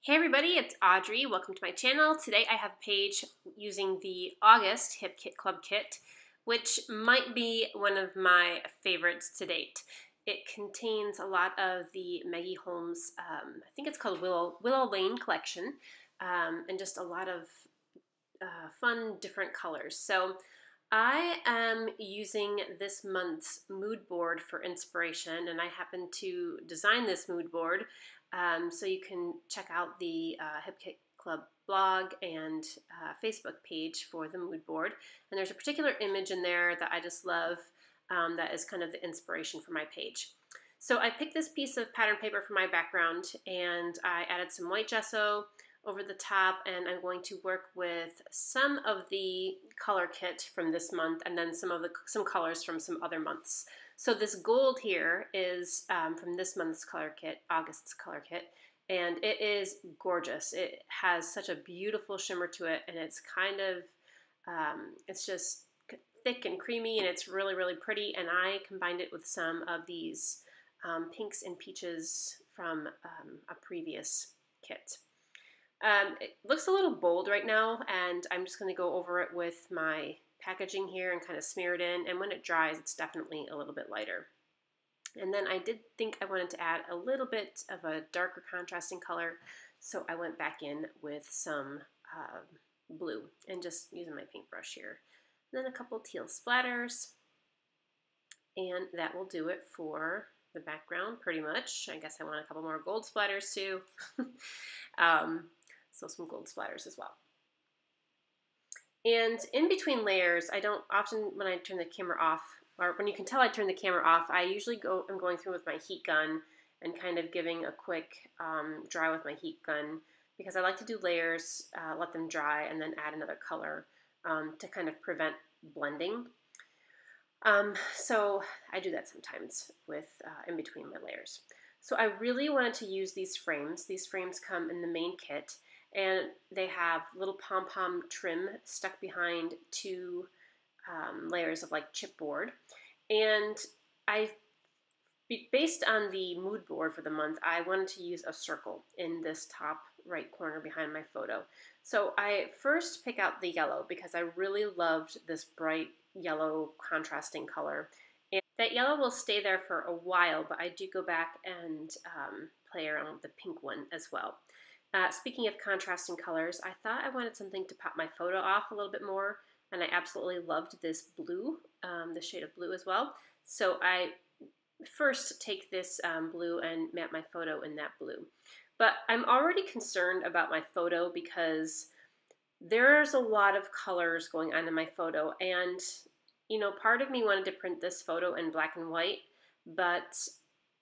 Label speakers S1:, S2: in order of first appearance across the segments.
S1: Hey everybody, it's Audrey. Welcome to my channel. Today I have a page using the August Hip Kit Club kit, which might be one of my favorites to date. It contains a lot of the Maggie Holmes, I think it's called Willow Lane collection, and just a lot of fun different colors. So I am using this month's mood board for inspiration, and I happen to design this mood board. So you can check out the Hip Kit Club blog and Facebook page for the mood board. And there's a particular image in there that I just love that is kind of the inspiration for my page. So I picked this piece of pattern paper for my background, and I added some white gesso over the top, and I'm going to work with some of the color kit from this month and then some colors from some other months. So this gold here is from this month's color kit, August's color kit, and it is gorgeous. It has such a beautiful shimmer to it, and it's kind of, it's just thick and creamy, and it's really, really pretty, and I combined it with some of these pinks and peaches from a previous kit. It looks a little bold right now, and I'm just going to go over it with my packaging here and kind of smear it in, and when it dries it's definitely a little bit lighter. And then I did think I wanted to add a little bit of a darker contrasting color, so I went back in with some blue and just using my paintbrush here. And then a couple teal splatters, and that will do it for the background pretty much. I guess I want a couple more gold splatters too. So some gold splatters as well. And in between layers, I don't often, when I turn the camera off, or when you can tell I turn the camera off, I usually I'm going through with my heat gun and kind of giving a quick dry with my heat gun, because I like to do layers, let them dry, and then add another color to kind of prevent blending. So I do that sometimes with in between my layers. So I really wanted to use these frames. These frames come in the main kit, and they have little pom-pom trim stuck behind two layers of like chipboard. And based on the mood board for the month, I wanted to use a circle in this top right corner behind my photo. So I first pick out the yellow because I really loved this bright yellow contrasting color. And that yellow will stay there for a while, but I do go back and play around with the pink one as well. Speaking of contrasting colors, I thought I wanted something to pop my photo off a little bit more, and I absolutely loved this blue, the shade of blue as well. So I first take this blue and map my photo in that blue. But I'm already concerned about my photo because there's a lot of colors going on in my photo, and you know, part of me wanted to print this photo in black and white, but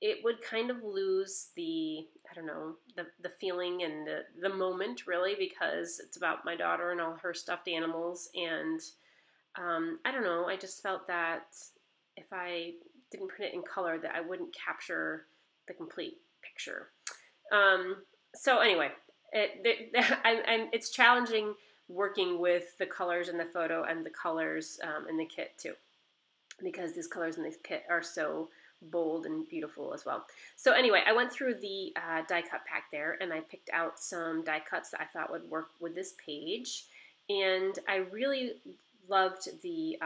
S1: it would kind of lose the, I don't know, the feeling and the moment, really, because it's about my daughter and all her stuffed animals. And I don't know, I just felt that if I didn't print it in color, that I wouldn't capture the complete picture. So anyway, it's challenging working with the colors in the photo and the colors in the kit too, because these colors in the kit are so bold and beautiful as well. So anyway, I went through the die cut pack there, and I picked out some die cuts that I thought would work with this page. And I really loved the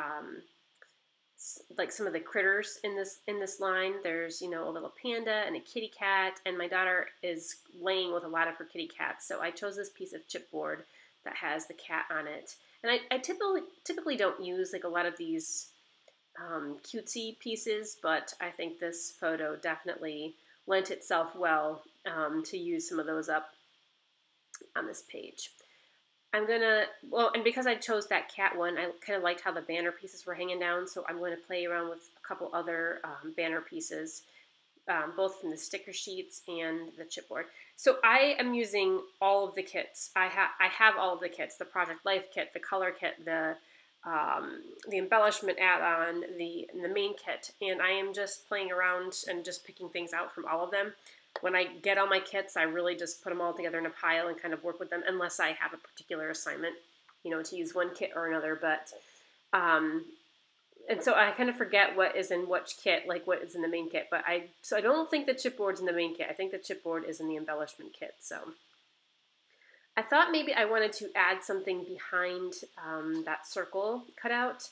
S1: like some of the critters in this line. There's, you know, a little panda and a kitty cat, and my daughter is laying with a lot of her kitty cats. So I chose this piece of chipboard that has the cat on it. And I typically don't use like a lot of these cutesy pieces, but I think this photo definitely lent itself well to use some of those up on this page. I'm gonna, well, and because I chose that cat one, I kind of liked how the banner pieces were hanging down, so I'm going to play around with a couple other banner pieces, both from the sticker sheets and the chipboard. So I am using all of the kits. I have all of the kits: the Project Life kit, the color kit, the embellishment add-on, the main kit, and I am just playing around and just picking things out from all of them. When I get all my kits, I really just put them all together in a pile and kind of work with them, unless I have a particular assignment, you know, to use one kit or another. But and so I kind of forget what is in which kit, like what is in the main kit. But I don't think the chipboard's in the main kit. I think the chipboard is in the embellishment kit. So I thought maybe I wanted to add something behind that circle cutout,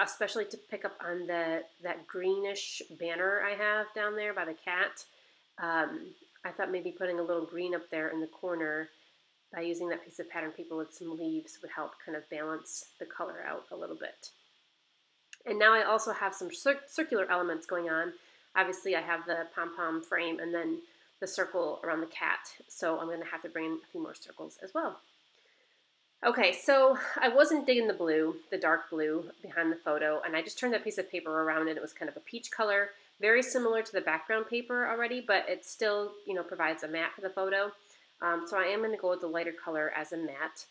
S1: especially to pick up on that greenish banner I have down there by the cat. I thought maybe putting a little green up there in the corner by using that piece of pattern paper with some leaves would help kind of balance the color out a little bit. And now I also have some circular elements going on. Obviously I have the pom-pom frame and then the circle around the cat, so I'm going to have to bring in a few more circles as well. Okay, so I wasn't digging the blue, the dark blue behind the photo, and I just turned that piece of paper around and it was kind of a peach color, very similar to the background paper already, but it still, provides a matte for the photo. So I am going to go with the lighter color as a matte.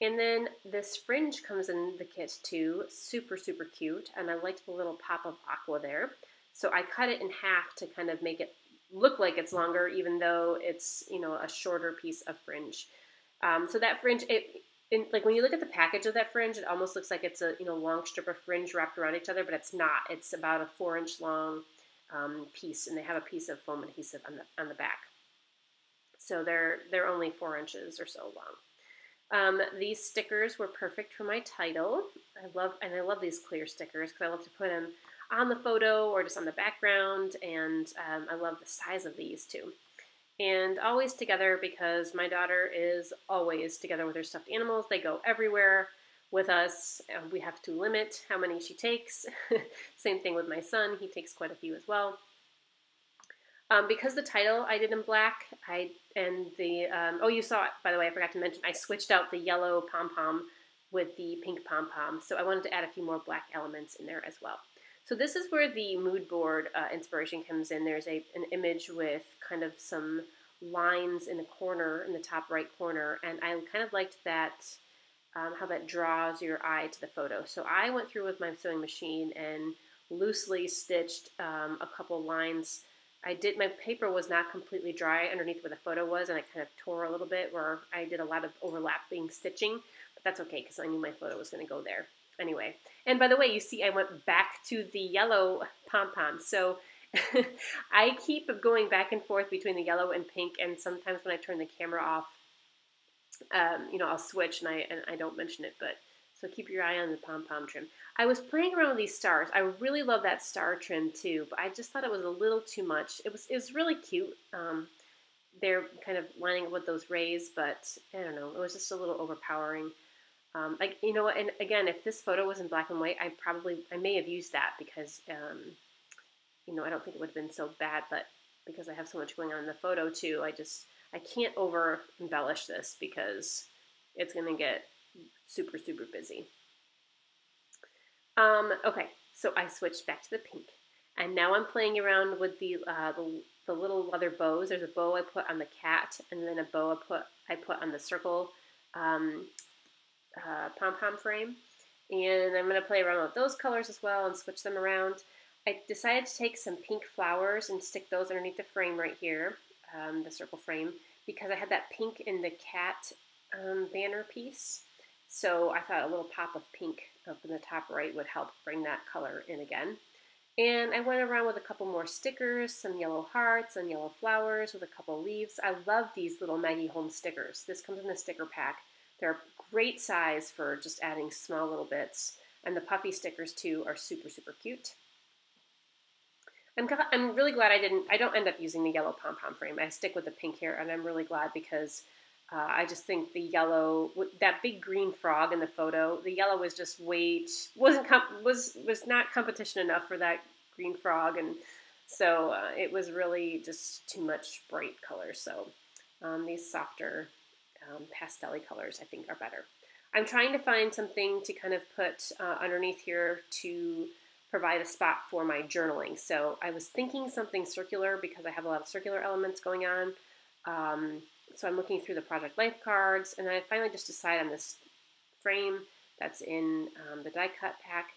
S1: And then this fringe comes in the kit too, super, super cute, and I liked the little pop of aqua there. So I cut it in half to kind of make it look like it's longer, even though it's, a shorter piece of fringe. So that fringe, like when you look at the package of that fringe, it almost looks like it's a long strip of fringe wrapped around each other, but it's not. It's about a 4-inch long piece, and they have a piece of foam adhesive on the back. So they're only 4 inches or so long. These stickers were perfect for my title. I love these clear stickers because I love to put them on the photo or just on the background, and I love the size of these too. And always together, because my daughter is always together with her stuffed animals. They go everywhere with us. We have to limit how many she takes. Same thing with my son. He takes quite a few as well. Because the title I did in black, you saw it, by the way, I forgot to mention, I switched out the yellow pom-pom with the pink pom-pom. So I wanted to add a few more black elements in there as well. So this is where the mood board inspiration comes in. There's an image with kind of some lines in the corner, in the top right corner, and I kind of liked that, how that draws your eye to the photo. So I went through with my sewing machine and loosely stitched a couple lines. My paper was not completely dry underneath where the photo was, and I kind of tore a little bit where I did a lot of overlapping stitching, but that's okay because I knew my photo was going to go there. Anyway, and by the way, you see I went back to the yellow pom-pom. So I keep going back and forth between the yellow and pink, and sometimes when I turn the camera off, I'll switch, and I don't mention it, but so keep your eye on the pom-pom trim. I was playing around with these stars. I really love that star trim too, but I just thought it was a little too much. It was really cute. They're kind of lining up with those rays, but I don't know. It was just a little overpowering. And again, if this photo was in black and white, I may have used that because, I don't think it would have been so bad, but because I have so much going on in the photo too, I can't over embellish this because it's going to get super, super busy. Okay, so I switched back to the pink, and now I'm playing around with the little leather bows. There's a bow I put on the cat, and then a bow I put on the circle pom-pom frame, and I'm going to play around with those colors as well and switch them around. I decided to take some pink flowers and stick those underneath the frame right here, the circle frame, because I had that pink in the cat banner piece. So I thought a little pop of pink up in the top right would help bring that color in again. And I went around with a couple more stickers, some yellow hearts and yellow flowers with a couple leaves. I love these little Maggie Holmes stickers. This comes in the sticker pack. They're great size for just adding small little bits. And the puffy stickers too are super, super cute. I'm really glad I don't end up using the yellow pom-pom frame. I stick with the pink here, and I'm really glad because I just think the yellow, that big green frog in the photo, the yellow was just was not competition enough for that green frog, and so it was really just too much bright color. So these softer pastel-y colors I think are better. I'm trying to find something to kind of put underneath here to provide a spot for my journaling. So I was thinking something circular because I have a lot of circular elements going on. So I'm looking through the project life cards, and then I finally just decided on this frame that's in the die cut pack.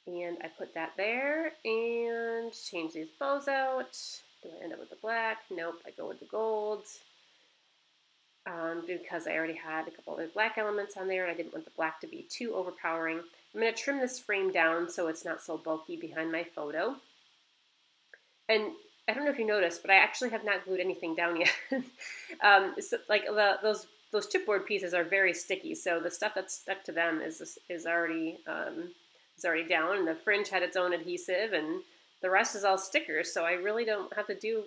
S1: And I put that there and change these bows out. Do I end up with the black? Nope, I go with the gold. Because I already had a couple of black elements on there, and I didn't want the black to be too overpowering. I'm going to trim this frame down so it's not so bulky behind my photo. And I don't know if you noticed, but I actually have not glued anything down yet. So, like those chipboard pieces are very sticky, so the stuff that's stuck to them is already down, and the fringe had its own adhesive, and the rest is all stickers. So I really don't have to do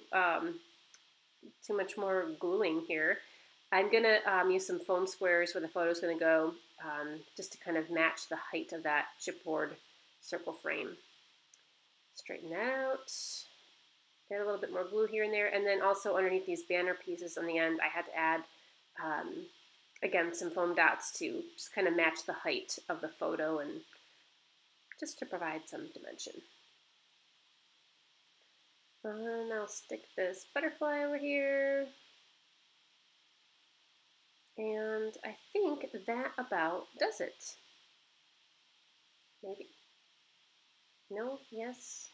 S1: too much more gluing here. I'm gonna use some foam squares where the photo's gonna go, just to kind of match the height of that chipboard circle frame. Straighten that out. Get a little bit more glue here and there, and then also underneath these banner pieces on the end, I had to add, again, some foam dots to just kind of match the height of the photo and just to provide some dimension. And I'll stick this butterfly over here. And I think that about does it. Maybe. No? Yes?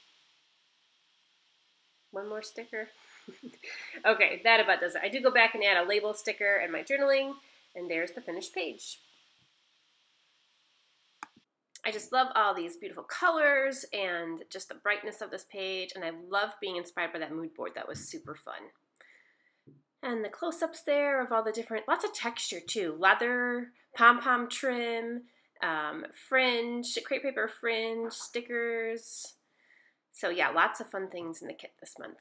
S1: One more sticker. Okay, that about does it. I do go back and add a label sticker and my journaling, and there's the finished page. I just love all these beautiful colors and just the brightness of this page, and I love being inspired by that mood board. That was super fun. And the close-ups there of all the different, lots of texture too. Leather, pom-pom trim, fringe, crepe paper fringe, stickers. So yeah, lots of fun things in the kit this month.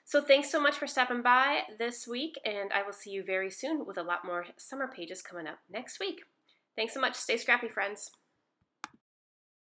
S1: So thanks so much for stopping by this week, and I will see you very soon with a lot more summer pages coming up next week. Thanks so much. Stay scrappy, friends.